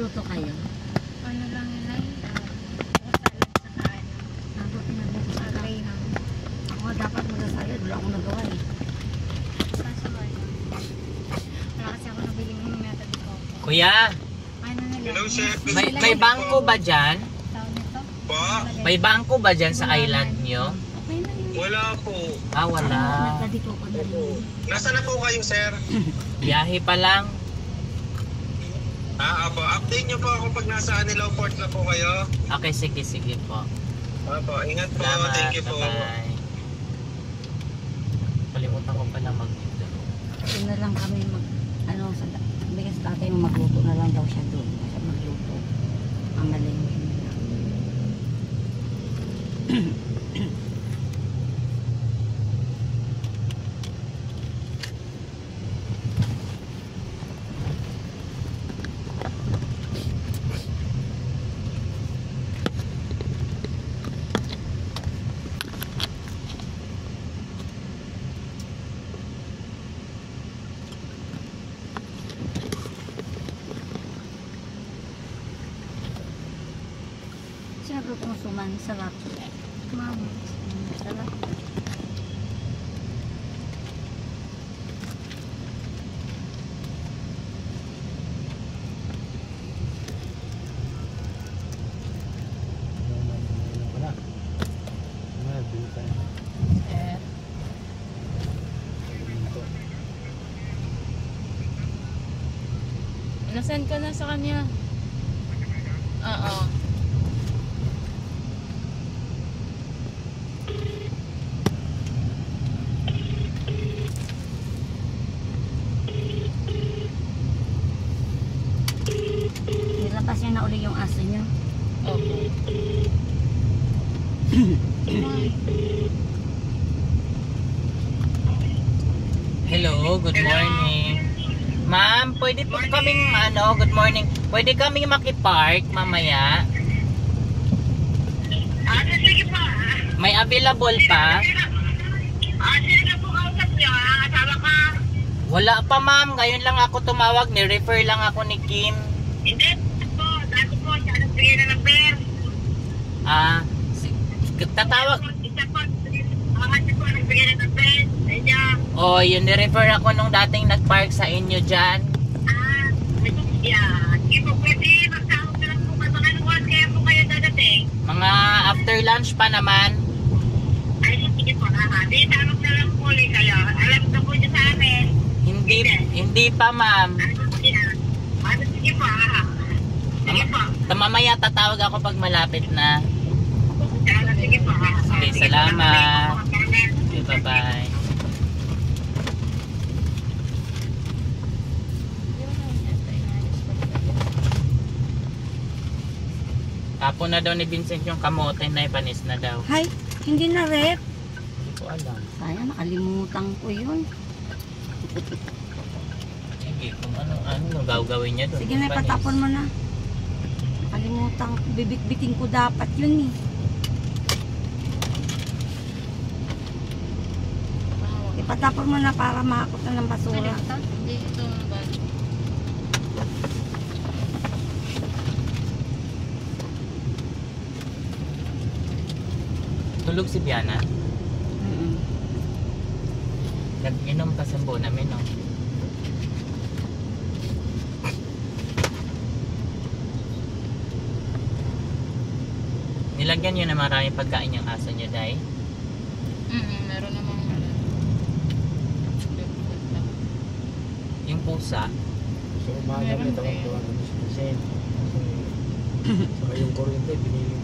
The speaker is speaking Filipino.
nagluto kayo? Ano lang yun ay? Salad sa kaan. Ako pinagluto sa Graham. Ako dapat magasalad. Wala akong nagawa eh. Kaso ba yun? Wala kasi ako nabiling meta di ko. Kuya, Ano nila? Hello, chef. may bangko ba dyan? Tawag nito? Pa? May bangko ba dyan sa island nyo? Okay na yun. Wala po. Ah, wala. Nagdadito ko na rin. Nasaan na po kayo, sir? Biyahe pa lang. Apo. Update niyo po ako pag nasa Anilao Port na po kayo. Okay, sige po. Apo, ingat po. Salamat. Thank you po. Bye-bye. Kalimutan ko pala mag-video. Ito na lang kami sa bigas tatay yung magluto na lang daw siya doon. Siya magluto. Ang malingin nila. Siyempre kung suman, sarap. Mama. Sarap. Nasend ka na sa kanya? Oo. Nilapas niya na uli yung aso niyo. Okay. Hello, good morning. Ma'am, pwede po kaming good morning. Pwede kaming makipark mamaya. Sige po. May available pa? Sino na po kausap niyo? Asawa ka? Wala pa ma'am, ngayon lang ako tumawag, ni-refer lang ako ni Kim. Hindi po. Dati po, siya nagbigay na ng bear. Tatawag. Isa po, mga po nagbigay na ng bear. Oh, yun, ni-refer ako nung dating nag-park sa inyo dyan. Sige po, pwede magtawag na lang po kayo. Mga luwan kaya po kayo dadating. Mga after lunch pa naman. Ay, sige po. Di, tawag na lang po ulit kayo. Alam na po niyo sa amin. Hindi pa ma'am. Sige po. Sige po. Mamaya tatawag ako pag malapit na. Sige po. Okay, salamat. Okay, bye-bye. Tapon na daw ni Vincent yung kamote na ipanis na daw. Hay, hindi na rep. Hindi ko alam. Sayang, nakalimutan ko yun. Sige, kung ano gagawin niya doon. Sige na, patapon mo na. Nakalimutan ko. Bibit-bitin ko dapat yun eh. Ipatapon mo na para makakot na ng basura. Hindi, ito ba? Tulog si Biana. Nag-inom pa sa namin, no? Nilagyan nyo na maraming pagkain yung aso nyo, Day? Meron namang Yung pusa. So umaga may tawag-tawagan ng Vincent. Saka yung kuryente, binili